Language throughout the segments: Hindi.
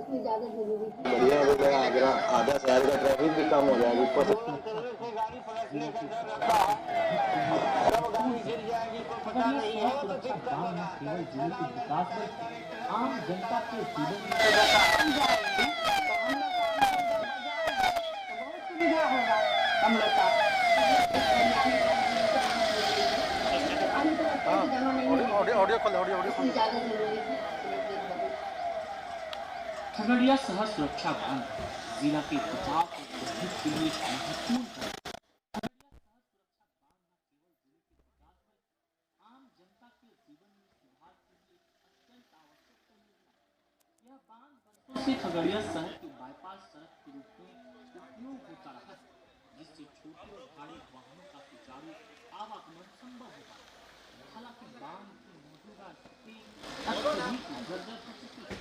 बढ़िया हो गया। आगरा आधा शहर का ट्रैफिक भी कम हो जाएगा। ऊपर से खगड़िया शहर सुरक्षा बांध न केवल जिले के विकास बल्कि आम जनता के जीवन में खगड़िया शहर सुरक्षा बांध जिला के बचाव और वृद्धि के लिए महत्वपूर्ण है। आम जनता के जीवन में सुधार के लिए अत्यंत आवश्यक है। यह बांध वर्षों से खगड़िया शहर के बाईपास सड़क के रूप में उपयोग होता रहा है, जिससे छोटे और भारी वाहनों का सुचारू आवागमन संभव होता है। हालांकि बांध की मौजूदा स्थिति अत्यधिक जर्जर हो चुकी है,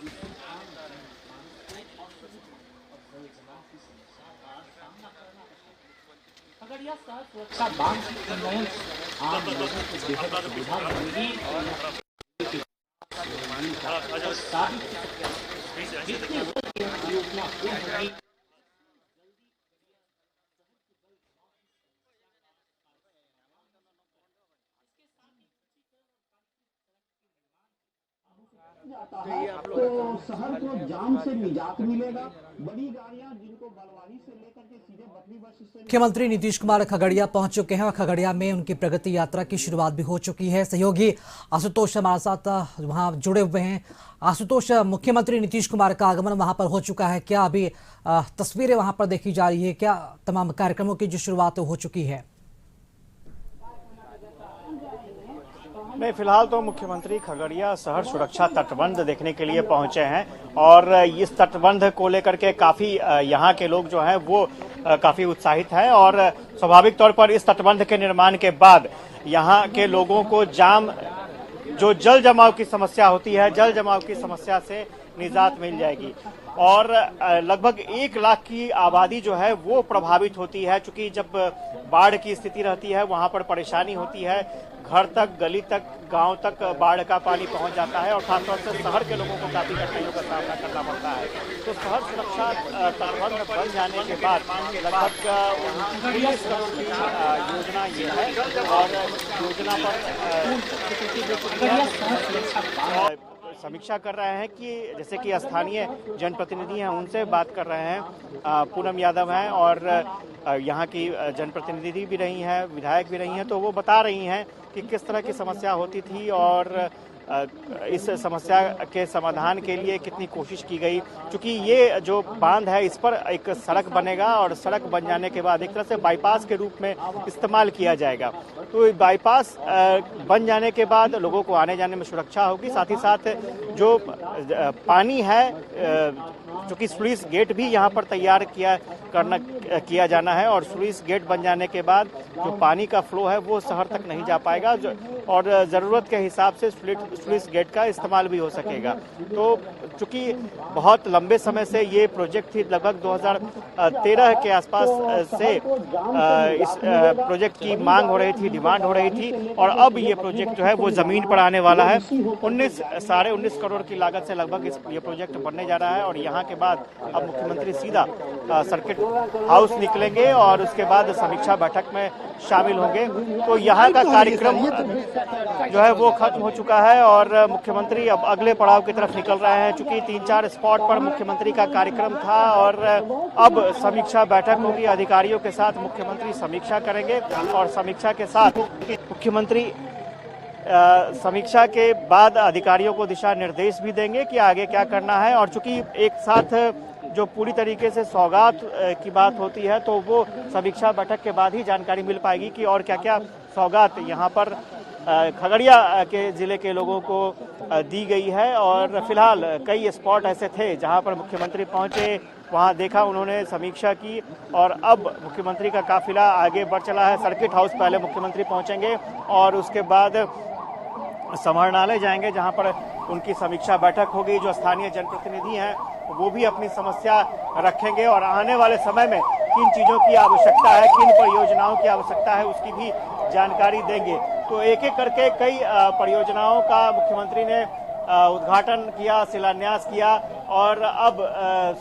जिससे आम जनमानस को असुविधा और जल जमाव की समस्या का सामना करना पड़ता है। खगड़िया शहर सुरक्षा बांध के उन्नयन से आम लोगों को बेहद सुविधा मिलेगी और साबित जितनी योजना पूर्ण होगी। तो शहर को जाम से निजात मिलेगा। बड़ी गाड़ियां जिनको बलवाड़ी से लेकर के सीधे बकरी बस स्टैंड। मुख्यमंत्री नीतीश कुमार खगड़िया पहुंच चुके हैं और खगड़िया में उनकी प्रगति यात्रा की शुरुआत भी हो चुकी है। सहयोगी आशुतोष हमारे साथ वहां जुड़े हुए हैं। आशुतोष, मुख्यमंत्री नीतीश कुमार का आगमन वहां पर हो चुका है, क्या अभी तस्वीरें वहां पर देखी जा रही है, क्या तमाम कार्यक्रमों की जो शुरुआत हो चुकी है? नहीं, फिलहाल तो मुख्यमंत्री खगड़िया शहर सुरक्षा तटबंध देखने के लिए पहुंचे हैं और इस तटबंध को लेकर के काफी यहाँ के लोग जो हैं वो काफी उत्साहित हैं और स्वाभाविक तौर पर इस तटबंध के निर्माण के बाद यहाँ के लोगों को जो जल जमाव की समस्या होती है, जल जमाव की समस्या से निजात मिल जाएगी और लगभग 1 लाख की आबादी जो है वो प्रभावित होती है। चूंकि जब बाढ़ की स्थिति रहती है वहां पर परेशानी होती है, घर तक, गली तक, गांव तक बाढ़ का पानी पहुंच जाता है और खासतौर से शहर के लोगों को काफी कठिनाइयों का सामना करना पड़ता है। तो शहर सुरक्षा तटबंध बन जाने के बाद लगभग 19 करोड़ की योजना ये है और योजना पर समीक्षा कर रहे हैं कि जैसे कि स्थानीय जनप्रतिनिधि हैं उनसे बात कर रहे हैं। पूनम यादव हैं और यहाँ की जनप्रतिनिधि भी रही हैं, विधायक भी रही हैं, तो वो बता रही हैं कि किस तरह की समस्या होती थी और इस समस्या के समाधान के लिए कितनी कोशिश की गई। क्योंकि ये जो बांध है इस पर एक सड़क बनेगा और सड़क बन जाने के बाद एक तरह से बाईपास के रूप में इस्तेमाल किया जाएगा। तो बाईपास बन जाने के बाद लोगों को आने जाने में सुरक्षा होगी, साथ ही साथ जो पानी है, क्योंकि स्लुइस गेट भी यहाँ पर तैयार किया जाना है और स्लुइस गेट बन जाने के बाद जो पानी का फ्लो है वो शहर तक नहीं जा पाएगा और ज़रूरत के हिसाब से स्लुइस गेट का इस्तेमाल भी हो सकेगा। तो चूंकि बहुत लंबे समय से ये प्रोजेक्ट थी, लगभग 2013 के आसपास से इस प्रोजेक्ट की मांग हो रही थी, डिमांड हो रही थी और अब ये प्रोजेक्ट जो है वो ज़मीन पर आने वाला है। 19 करोड़ की लागत से लगभग ये प्रोजेक्ट बनने जा रहा है और यहाँ के बाद अब मुख्यमंत्री सीधा सर्किट हाउस निकलेंगे और उसके बाद समीक्षा बैठक में शामिल होंगे। तो यहाँ का कार्यक्रम जो है वो खत्म हो चुका है और मुख्यमंत्री अब अगले पड़ाव की तरफ निकल रहे हैं। चूंकि 3-4 स्पॉट पर मुख्यमंत्री का कार्यक्रम था और अब समीक्षा बैठक होगी, अधिकारियों के साथ मुख्यमंत्री समीक्षा करेंगे और समीक्षा के साथ मुख्यमंत्री समीक्षा के बाद अधिकारियों को दिशा निर्देश भी देंगे कि आगे क्या करना है। और चूंकि एक साथ जो पूरी तरीके से सौगात की बात होती है तो वो समीक्षा बैठक के बाद ही जानकारी मिल पाएगी कि और क्या क्या सौगात यहाँ पर खगड़िया के ज़िले के लोगों को दी गई है। और फिलहाल कई स्पॉट ऐसे थे जहाँ पर मुख्यमंत्री पहुँचे, वहाँ देखा उन्होंने, समीक्षा की और अब मुख्यमंत्री का काफिला आगे बढ़ चला है। सर्किट हाउस पहले मुख्यमंत्री पहुँचेंगे और उसके बाद समाहरणालय जाएंगे जहाँ पर उनकी समीक्षा बैठक होगी। जो स्थानीय जनप्रतिनिधि हैं वो भी अपनी समस्या रखेंगे और आने वाले समय में किन चीज़ों की आवश्यकता है, किन परियोजनाओं की आवश्यकता है उसकी भी जानकारी देंगे। तो एक एक करके कई परियोजनाओं का मुख्यमंत्री ने उद्घाटन किया, शिलान्यास किया और अब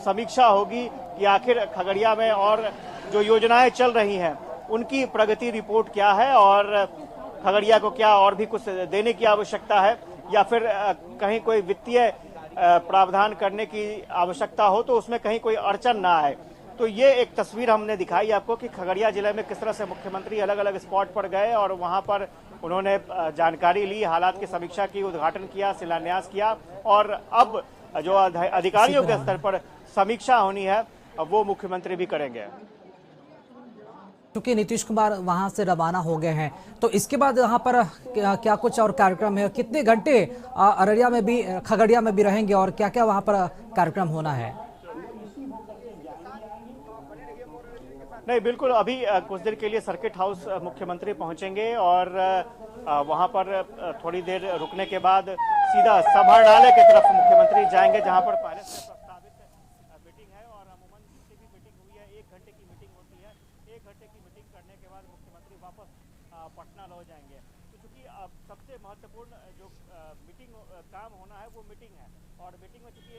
समीक्षा होगी कि आखिर खगड़िया में और जो योजनाएं चल रही हैं उनकी प्रगति रिपोर्ट क्या है और खगड़िया को क्या और भी कुछ देने की आवश्यकता है या फिर कहीं कोई वित्तीय प्रावधान करने की आवश्यकता हो तो उसमें कहीं कोई अड़चन ना आए। तो ये एक तस्वीर हमने दिखाई आपको कि खगड़िया जिले में किस तरह से मुख्यमंत्री अलग अलग स्पॉट पर गए और वहां पर उन्होंने जानकारी ली, हालात की समीक्षा की, उद्घाटन किया, शिलान्यास किया और अब जो अधिकारियों के स्तर पर समीक्षा होनी है वो मुख्यमंत्री भी करेंगे। क्योंकि नीतीश कुमार वहां से रवाना हो गए हैं तो इसके बाद यहाँ पर क्या कुछ और कार्यक्रम है, कितने घंटे अररिया में भी खगड़िया में भी रहेंगे और क्या क्या वहां पर कार्यक्रम होना है? नहीं, बिल्कुल अभी कुछ देर के लिए सर्किट हाउस मुख्यमंत्री पहुंचेंगे और वहां पर थोड़ी देर रुकने के बाद सीधा समाहरणालय की तरफ मुख्यमंत्री जाएंगे जहां पर पहले से प्रस्तावित मीटिंग है और अमूमन जितनी भी मीटिंग हुई है 1 घंटे की मीटिंग होती है। 1 घंटे की मीटिंग करने के बाद मुख्यमंत्री वापस पटना लौट जाएंगे। तो चूंकि सबसे महत्वपूर्ण जो मीटिंग काम होना है वो मीटिंग है और मीटिंग में चूंकि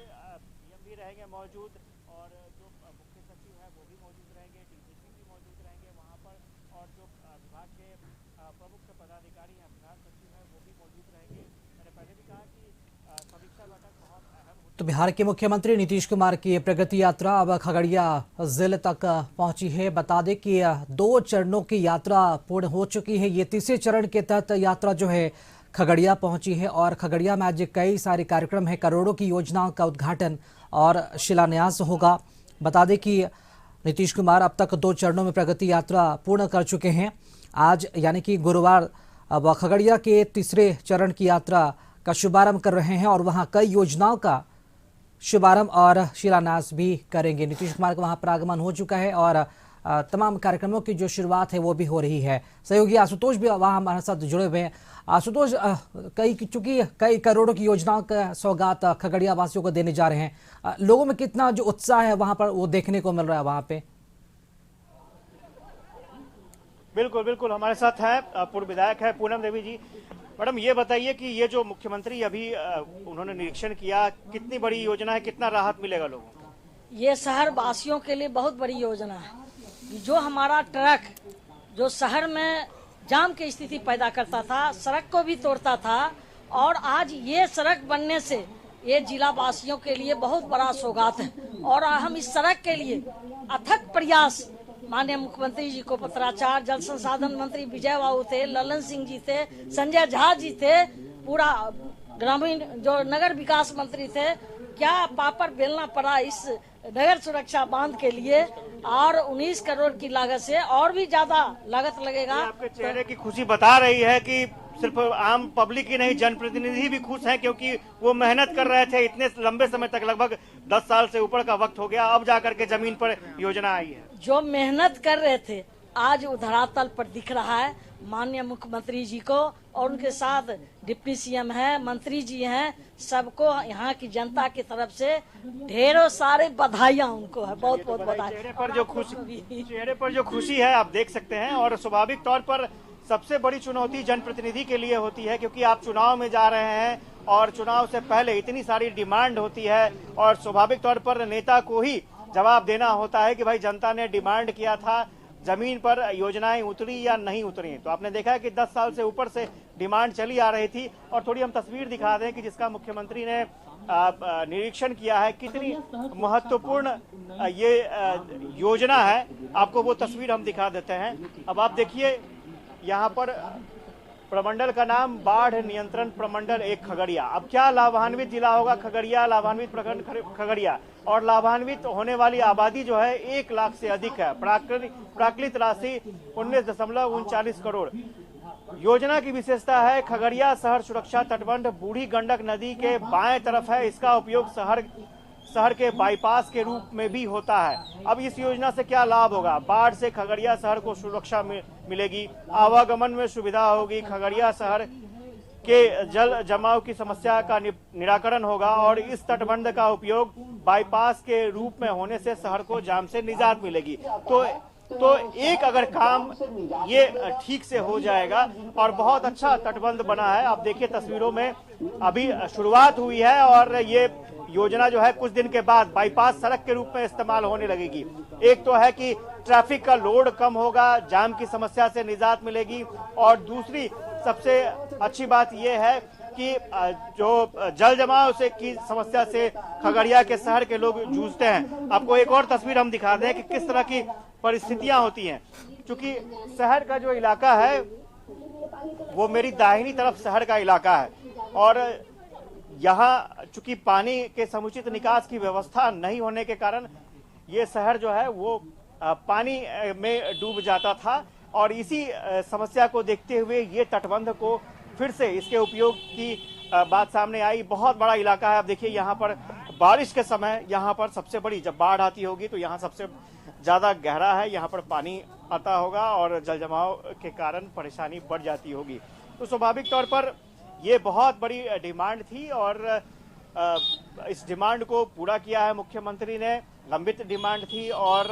सीएम भी रहेंगे मौजूद और जो मुख्य सचिव है वो भी मौजूद रहेंगे, डीजीपी भी मौजूद रहेंगे वहाँ पर और जो विभाग के प्रमुख पदाधिकारी हैं, विभाग सचिव है वो भी मौजूद रहेंगे। मैंने पहले भी कहा कि समीक्षा बैठक बहुत अहम। तो बिहार के मुख्यमंत्री नीतीश कुमार की प्रगति यात्रा अब खगड़िया जिले तक पहुंची है। बता दें कि 2 चरणों की यात्रा पूर्ण हो चुकी है। ये तीसरे चरण के तहत यात्रा जो है खगड़िया पहुंची है और खगड़िया में आज कई सारे कार्यक्रम है। करोड़ों की योजनाओं का उद्घाटन और शिलान्यास होगा। बता दें कि नीतीश कुमार अब तक 2 चरणों में प्रगति यात्रा पूर्ण कर चुके हैं। आज यानी कि गुरुवार अब खगड़िया के तीसरे चरण की यात्रा का शुभारंभ कर रहे हैं और वहां कई योजनाओं का शुभारंभ और शिलान्यास भी करेंगे। नीतीश कुमार का वहां पर आगमन हो चुका है और तमाम कार्यक्रमों की जो शुरुआत है वो भी हो रही है। सहयोगी आशुतोष भी वहां हमारे साथ जुड़े हुए हैं। आशुतोष, चूंकि कई करोड़ों की योजनाओं का सौगात खगड़िया वासियों को देने जा रहे हैं, लोगों में कितना जो उत्साह है वहां पर वो देखने को मिल रहा है वहां पे? बिल्कुल बिल्कुल, हमारे साथ है पूर्व विधायक है पूनम देवी जी। मैडम, ये बताइए कि ये जो मुख्यमंत्री अभी उन्होंने निरीक्षण किया, कितनी बड़ी योजना है, कितना राहत मिलेगा लोगों को? ये शहर वासियों के लिए बहुत बड़ी योजना है। जो हमारा ट्रक जो शहर में जाम की स्थिति पैदा करता था, सड़क को भी तोड़ता था और आज ये सड़क बनने से ये जिला वासियों के लिए बहुत बड़ा सौगात है और हम इस सड़क के लिए अथक प्रयास माननीय मुख्यमंत्री जी को पत्राचार, जल संसाधन मंत्री विजय बाबू थे, ललन सिंह जी थे, संजय झा जी थे, पूरा ग्रामीण जो नगर विकास मंत्री थे, क्या पापड़ बेलना पड़ा इस नगर सुरक्षा बांध के लिए और 19 करोड़ की लागत से और भी ज्यादा लागत लगेगा। आपके चेहरे की खुशी बता रही है कि सिर्फ आम पब्लिक ही नहीं, जनप्रतिनिधि भी खुश हैं क्योंकि वो मेहनत कर रहे थे इतने लंबे समय तक, लगभग 10 साल से ऊपर का वक्त हो गया, अब जाकर के जमीन पर योजना आई है। जो मेहनत कर रहे थे आज वो धरातल पर दिख रहा है। माननीय मुख्यमंत्री जी को और उनके साथ डिप्टी सीएम है, मंत्री जी हैं, सबको यहाँ की जनता की तरफ से ढेरों सारे बधाइयाँ उनको है, बहुत बहुत बधाई। चेहरे पर जो खुशी है आप देख सकते हैं और स्वाभाविक तौर पर सबसे बड़ी चुनौती जनप्रतिनिधि के लिए होती है क्योंकि आप चुनाव में जा रहे हैं और चुनाव से पहले इतनी सारी डिमांड होती है और स्वाभाविक तौर पर नेता को ही जवाब देना होता है कि भाई जनता ने डिमांड किया था, जमीन पर योजनाएं उतरी या नहीं उतरी। तो आपने देखा है कि 10 साल से ऊपर से डिमांड चली आ रही थी और थोड़ी हम तस्वीर दिखा दें कि जिसका मुख्यमंत्री ने निरीक्षण किया है, कितनी महत्वपूर्ण ये योजना है, आपको वो तस्वीर हम दिखा देते हैं। अब आप देखिए यहाँ पर प्रमंडल का नाम बाढ़ नियंत्रण प्रमंडल 1 खगड़िया। अब क्या लाभान्वित जिला होगा खगड़िया, लाभान्वित प्रखंड खगड़िया और लाभान्वित होने वाली आबादी जो है 1 लाख से अधिक है। प्राकृतिक राशि 19.39 करोड़। योजना की विशेषता है खगड़िया शहर सुरक्षा तटबंध बूढ़ी गंडक नदी के बाएं तरफ है। इसका उपयोग शहर के बाईपास के रूप में भी होता है। अब इस योजना से क्या लाभ होगा? बाढ़ से खगड़िया शहर को सुरक्षा मिलेगी, आवागमन में सुविधा होगी, खगड़िया शहर के जल जमाव की समस्या का निराकरण होगा और इस तटबंध का उपयोग बाईपास के रूप में होने से शहर को जाम से निजात मिलेगी। तो एक अगर काम ये ठीक से हो जाएगा और बहुत अच्छा तटबंध बना है। आप देखिए तस्वीरों में अभी शुरुआत हुई है और ये योजना जो है कुछ दिन के बाद बाईपास सड़क के रूप में इस्तेमाल होने लगेगी। एक तो है कि ट्रैफिक का लोड कम होगा, जाम की समस्या से निजात मिलेगी, और दूसरी सबसे अच्छी बात यह है कि जो जल जमाव से की समस्या से खगड़िया के शहर के लोग जूझते हैं। आपको एक और तस्वीर हम दिखा दें कि किस तरह की परिस्थितियां होती हैं। क्योंकि शहर का जो इलाका है वो मेरी दाहिनी तरफ शहर का इलाका है, और यहाँ चूंकि पानी के समुचित निकास की व्यवस्था नहीं होने के कारण ये शहर जो है वो पानी में डूब जाता था, और इसी समस्या को देखते हुए ये तटबंध को फिर से इसके उपयोग की बात सामने आई। बहुत बड़ा इलाका है। अब देखिए यहाँ पर बारिश के समय यहाँ पर सबसे बड़ी, जब बाढ़ आती होगी तो यहाँ सबसे ज्यादा गहरा है, यहाँ पर पानी आता होगा और जल जमाव के कारण परेशानी बढ़ जाती होगी। तो स्वाभाविक तौर पर ये बहुत बड़ी डिमांड थी, और इस डिमांड को पूरा किया है मुख्यमंत्री ने। लंबित डिमांड थी, और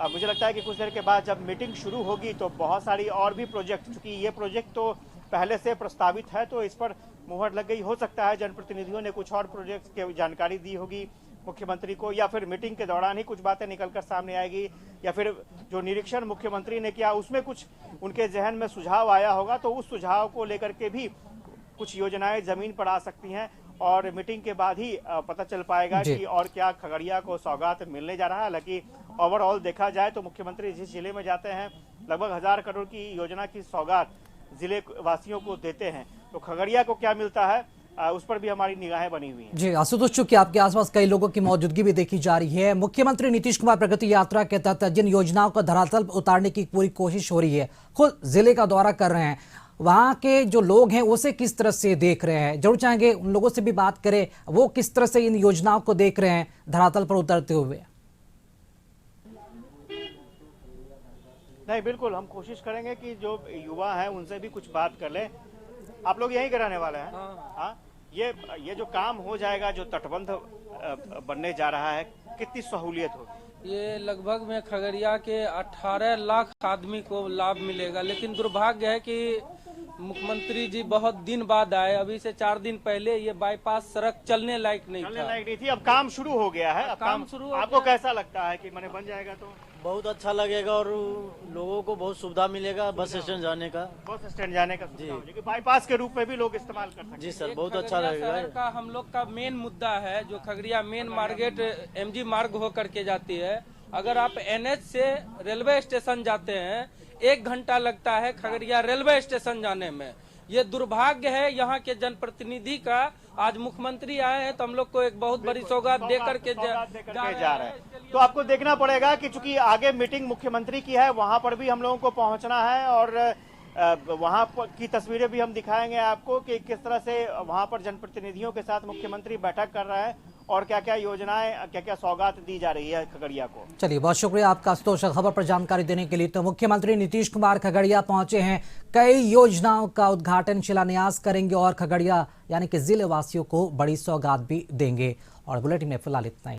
मुझे लगता है कि कुछ देर के बाद जब मीटिंग शुरू होगी तो बहुत सारी और भी प्रोजेक्ट, चूंकि ये प्रोजेक्ट तो पहले से प्रस्तावित है तो इस पर मुहर लग गई। हो सकता है जनप्रतिनिधियों ने कुछ और प्रोजेक्ट की जानकारी दी होगी मुख्यमंत्री को, या फिर मीटिंग के दौरान ही कुछ बातें निकलकर सामने आएगी, या फिर जो निरीक्षण मुख्यमंत्री ने किया उसमें कुछ उनके जहन में सुझाव आया होगा, तो उस सुझाव को लेकर के भी कुछ योजनाएं जमीन पर आ सकती हैं, और मीटिंग के बाद ही पता चल पाएगा कि और क्या खगड़िया को सौगात मिलने जा रहा है। हालांकि ओवरऑल देखा जाए तो मुख्यमंत्री जिस जिले में जाते हैं लगभग 1000 करोड़ की योजना की सौगात जिले वासियों को देते हैं, तो खगड़िया को क्या मिलता है उस पर भी हमारी निगाहें बनी हुई हैं। जी आशुतोष, चूंकि आपके आसपास कई लोगों की मौजूदगी भी देखी जा रही है, मुख्यमंत्री नीतीश कुमार प्रगति यात्रा के तहत जिन योजनाओं को धरातल पर उतारने की पूरी कोशिश हो रही है, खुद जिले का दौरा कर रहे हैं, वहां के जो लोग हैं उसे किस तरह से देख रहे हैं? जरूर चाहेंगे उन लोगों से भी बात करें, वो किस तरह से इन योजनाओं को देख रहे हैं धरातल पर उतरते हुए। नहीं, बिल्कुल हम कोशिश करेंगे कि जो युवा हैं उनसे भी कुछ बात कर लें। आप लोग यहीं के रहने वाले हैं? हाँ। ये जो काम हो जाएगा, जो तटबंध बनने जा रहा है, कितनी सहूलियत होगी? ये लगभग में खगड़िया के 18 लाख आदमी को लाभ मिलेगा, लेकिन दुर्भाग्य है कि मुख्यमंत्री जी बहुत दिन बाद आए। अभी से 4 दिन पहले ये बाईपास सड़क चलने लायक नहीं थी। अब काम शुरू हो गया है। अब काम शुरू। आपको कैसा लगता है कि मैंने बन जाएगा तो? बहुत अच्छा लगेगा, और लोगों को बहुत सुविधा मिलेगा बस स्टैंड जाने का। बस स्टैंड जाने का जी, बाईपास के रूप में भी लोग इस्तेमाल कर सकते हैं। जी सर, बहुत अच्छा लगेगा। का हम लोग का मेन मुद्दा है जो खगड़िया मेन मार्केट MG मार्ग होकर के जाती है। अगर आप NH से रेलवे स्टेशन जाते हैं 1 घंटा लगता है खगड़िया रेलवे स्टेशन जाने में। ये दुर्भाग्य है यहाँ के जनप्रतिनिधि का। आज मुख्यमंत्री आए हैं तो हम लोग को एक बहुत बड़ी सौगात दे करके जा रहे हैं। तो आपको देखना पड़ेगा कि चूंकि आगे मीटिंग मुख्यमंत्री की है, वहां पर भी हम लोगों को पहुंचना है, और वहां की तस्वीरें भी हम दिखाएंगे आपको कि किस तरह से वहां पर जनप्रतिनिधियों के साथ मुख्यमंत्री बैठक कर रहे हैं, और क्या क्या योजनाएं, क्या क्या सौगात दी जा रही है खगड़िया को। चलिए, बहुत शुक्रिया आपका आशुतोष खबर पर जानकारी देने के लिए। तो मुख्यमंत्री नीतीश कुमार खगड़िया पहुंचे हैं, कई योजनाओं का उद्घाटन शिलान्यास करेंगे और खगड़िया यानी कि जिले वासियों को बड़ी सौगात भी देंगे। और बुलेटिन में फिलहाल इतना ही।